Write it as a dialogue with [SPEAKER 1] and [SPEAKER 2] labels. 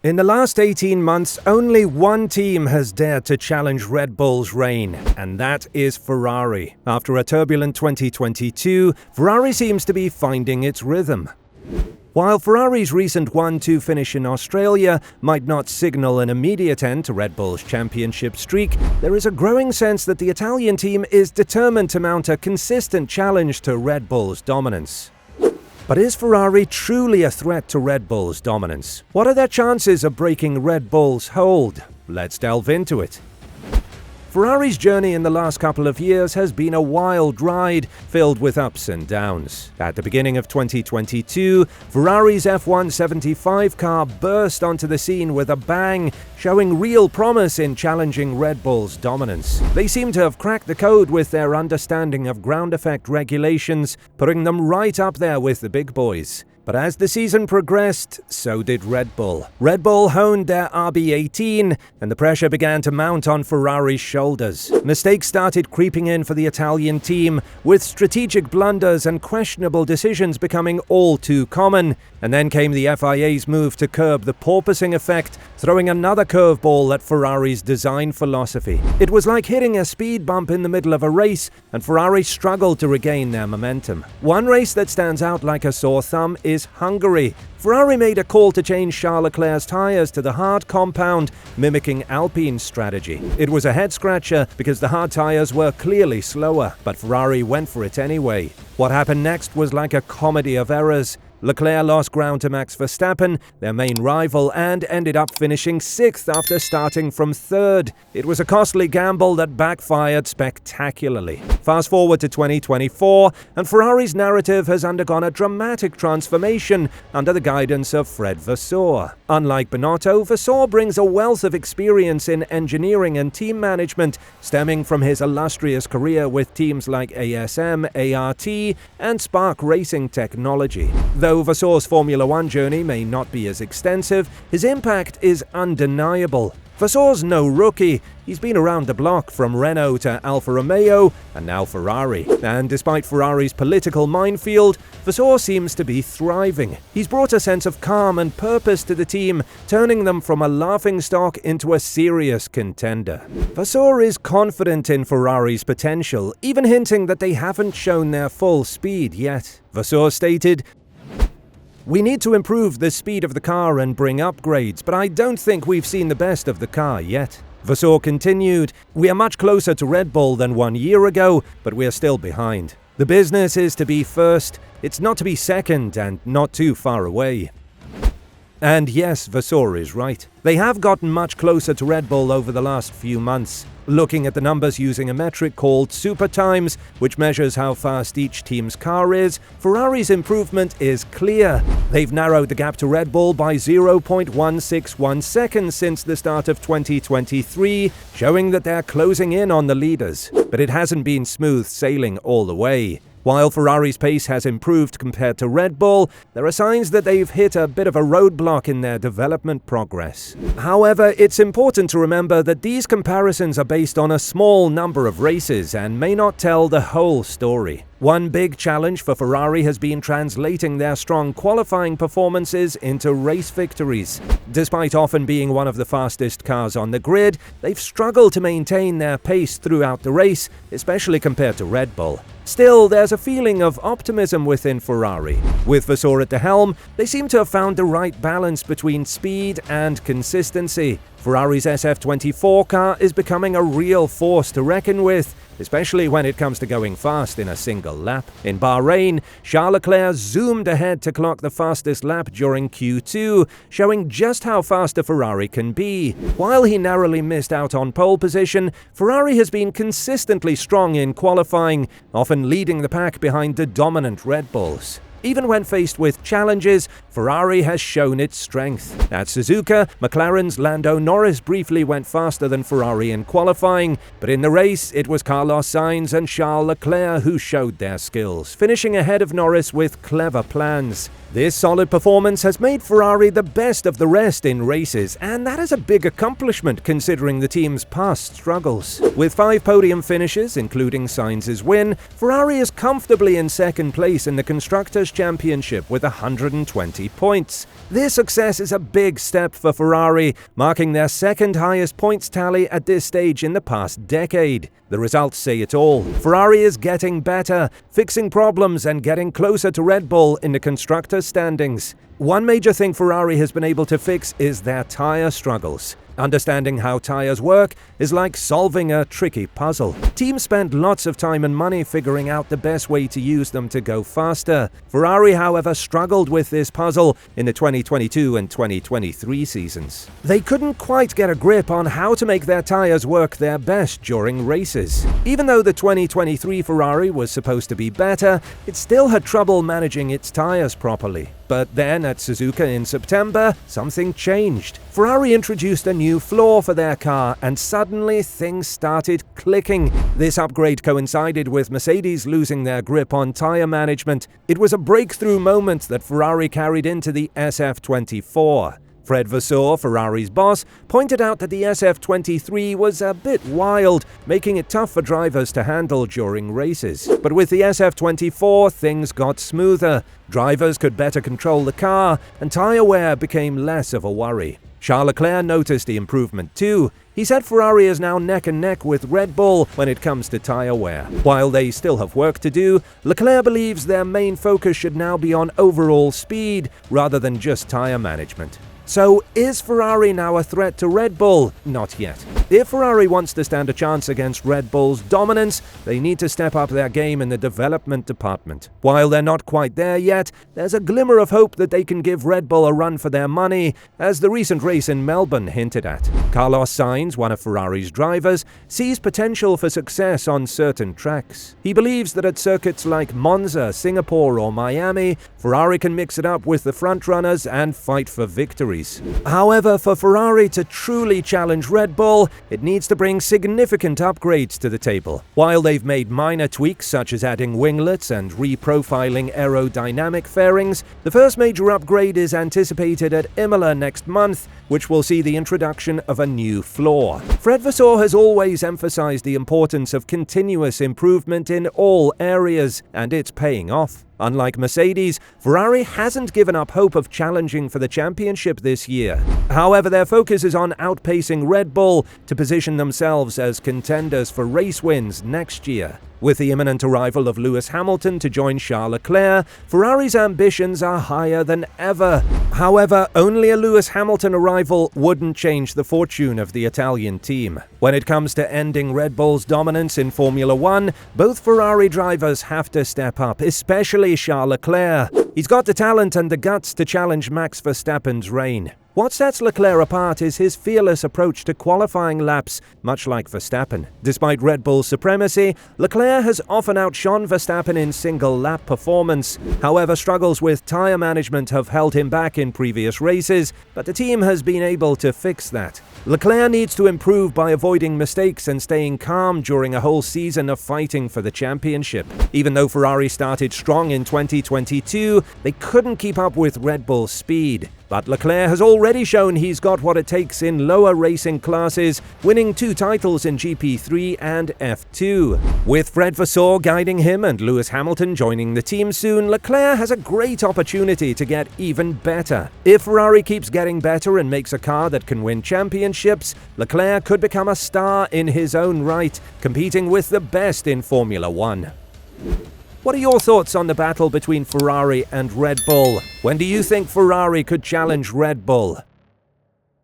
[SPEAKER 1] In the last 18 months, only one team has dared to challenge Red Bull's reign, and that is Ferrari. After a turbulent 2022, Ferrari seems to be finding its rhythm. While Ferrari's recent 1-2 finish in Australia might not signal an immediate end to Red Bull's championship streak, there is a growing sense that the Italian team is determined to mount a consistent challenge to Red Bull's dominance. But is Ferrari truly a threat to Red Bull's dominance? What are their chances of breaking Red Bull's hold? Let's delve into it. Ferrari's journey in the last couple of years has been a wild ride, filled with ups and downs. At the beginning of 2022, Ferrari's F175 car burst onto the scene with a bang, showing real promise in challenging Red Bull's dominance. They seem to have cracked the code with their understanding of ground effect regulations, putting them right up there with the big boys. But as the season progressed, so did Red Bull. Red Bull honed their RB18, and the pressure began to mount on Ferrari's shoulders. Mistakes started creeping in for the Italian team, with strategic blunders and questionable decisions becoming all too common. And then came the FIA's move to curb the porpoising effect, throwing another curveball at Ferrari's design philosophy. It was like hitting a speed bump in the middle of a race, and Ferrari struggled to regain their momentum. One race that stands out like a sore thumb is Hungary. Ferrari made a call to change Charles Leclerc's tyres to the hard compound, mimicking Alpine's strategy. It was a head-scratcher because the hard tyres were clearly slower, but Ferrari went for it anyway. What happened next was like a comedy of errors. Leclerc lost ground to Max Verstappen, their main rival, and ended up finishing 6th after starting from 3rd. It was a costly gamble that backfired spectacularly. Fast forward to 2024, and Ferrari's narrative has undergone a dramatic transformation under the guidance of Fred Vasseur. Unlike Binotto, Vasseur brings a wealth of experience in engineering and team management, stemming from his illustrious career with teams like ASM, ART, and Spark Racing Technology. Though Vasseur's Formula One journey may not be as extensive, his impact is undeniable. Vasseur's no rookie. He's been around the block from Renault to Alfa Romeo and now Ferrari. And despite Ferrari's political minefield, Vasseur seems to be thriving. He's brought a sense of calm and purpose to the team, turning them from a laughingstock into a serious contender. Vasseur is confident in Ferrari's potential, even hinting that they haven't shown their full speed yet. Vasseur stated, "We need to improve the speed of the car and bring upgrades, but I don't think we've seen the best of the car yet." Vasseur continued, "We are much closer to Red Bull than 1 year ago, but we're still behind. The business is to be first, it's not to be second and not too far away." And yes, Vasseur is right. They have gotten much closer to Red Bull over the last few months. Looking at the numbers using a metric called Super Times, which measures how fast each team's car is, Ferrari's improvement is clear. They've narrowed the gap to Red Bull by 0.161 seconds since the start of 2023, showing that they're closing in on the leaders. But it hasn't been smooth sailing all the way. While Ferrari's pace has improved compared to Red Bull, there are signs that they've hit a bit of a roadblock in their development progress. However, it's important to remember that these comparisons are based on a small number of races and may not tell the whole story. One big challenge for Ferrari has been translating their strong qualifying performances into race victories. Despite often being one of the fastest cars on the grid, they've struggled to maintain their pace throughout the race, especially compared to Red Bull. Still, there's a feeling of optimism within Ferrari. With Vasseur at the helm, they seem to have found the right balance between speed and consistency. Ferrari's SF24 car is becoming a real force to reckon with, especially when it comes to going fast in a single lap. In Bahrain, Charles Leclerc zoomed ahead to clock the fastest lap during Q2, showing just how fast a Ferrari can be. While he narrowly missed out on pole position, Ferrari has been consistently strong in qualifying, often leading the pack behind the dominant Red Bulls. Even when faced with challenges, Ferrari has shown its strength. At Suzuka, McLaren's Lando Norris briefly went faster than Ferrari in qualifying, but in the race, it was Carlos Sainz and Charles Leclerc who showed their skills, finishing ahead of Norris with clever plans. This solid performance has made Ferrari the best of the rest in races, and that is a big accomplishment considering the team's past struggles. With 5 podium finishes, including Sainz's win, Ferrari is comfortably in second place in the Constructors' Championship with 120 points. This success is a big step for Ferrari, marking their second highest points tally at this stage in the past decade. The results say it all. Ferrari is getting better, fixing problems and getting closer to Red Bull in the constructors' standings. One major thing Ferrari has been able to fix is their tyre struggles. Understanding how tyres work is like solving a tricky puzzle. Teams spend lots of time and money figuring out the best way to use them to go faster. Ferrari, however, struggled with this puzzle in the 2022 and 2023 seasons. They couldn't quite get a grip on how to make their tyres work their best during races. Even though the 2023 Ferrari was supposed to be better, it still had trouble managing its tyres properly. But then at Suzuka in September, something changed. Ferrari introduced a new floor for their car, and suddenly things started clicking. This upgrade coincided with Mercedes losing their grip on tyre management. It was a breakthrough moment that Ferrari carried into the SF24. Fred Vasseur, Ferrari's boss, pointed out that the SF23 was a bit wild, making it tough for drivers to handle during races. But with the SF24, things got smoother. Drivers could better control the car, and tyre wear became less of a worry. Charles Leclerc noticed the improvement too. He said Ferrari is now neck and neck with Red Bull when it comes to tyre wear. While they still have work to do, Leclerc believes their main focus should now be on overall speed rather than just tyre management. So, is Ferrari now a threat to Red Bull? Not yet. If Ferrari wants to stand a chance against Red Bull's dominance, they need to step up their game in the development department. While they're not quite there yet, there's a glimmer of hope that they can give Red Bull a run for their money, as the recent race in Melbourne hinted at. Carlos Sainz, one of Ferrari's drivers, sees potential for success on certain tracks. He believes that at circuits like Monza, Singapore or Miami, Ferrari can mix it up with the frontrunners and fight for victories. However, for Ferrari to truly challenge Red Bull, it needs to bring significant upgrades to the table. While they've made minor tweaks such as adding winglets and reprofiling aerodynamic fairings, the first major upgrade is anticipated at Imola next month, which will see the introduction of a new floor. Fred Vasseur has always emphasized the importance of continuous improvement in all areas, and it's paying off. Unlike Mercedes, Ferrari hasn't given up hope of challenging for the championship this year. However, their focus is on outpacing Red Bull to position themselves as contenders for race wins next year. With the imminent arrival of Lewis Hamilton to join Charles Leclerc, Ferrari's ambitions are higher than ever. However, only a Lewis Hamilton arrival wouldn't change the fortune of the Italian team. When it comes to ending Red Bull's dominance in Formula One, both Ferrari drivers have to step up, especially Charles Leclerc. He's got the talent and the guts to challenge Max Verstappen's reign. What sets Leclerc apart is his fearless approach to qualifying laps, much like Verstappen. Despite Red Bull's supremacy, Leclerc has often outshone Verstappen in single-lap performance. However, struggles with tyre management have held him back in previous races, but the team has been able to fix that. Leclerc needs to improve by avoiding mistakes and staying calm during a whole season of fighting for the championship. Even though Ferrari started strong in 2022, they couldn't keep up with Red Bull's speed. But Leclerc has already shown he's got what it takes in lower racing classes, winning 2 titles in GP3 and F2. With Fred Vasseur guiding him and Lewis Hamilton joining the team soon, Leclerc has a great opportunity to get even better. If Ferrari keeps getting better and makes a car that can win championships, Leclerc could become a star in his own right, competing with the best in Formula One. What are your thoughts on the battle between Ferrari and Red Bull? When do you think Ferrari could challenge Red Bull?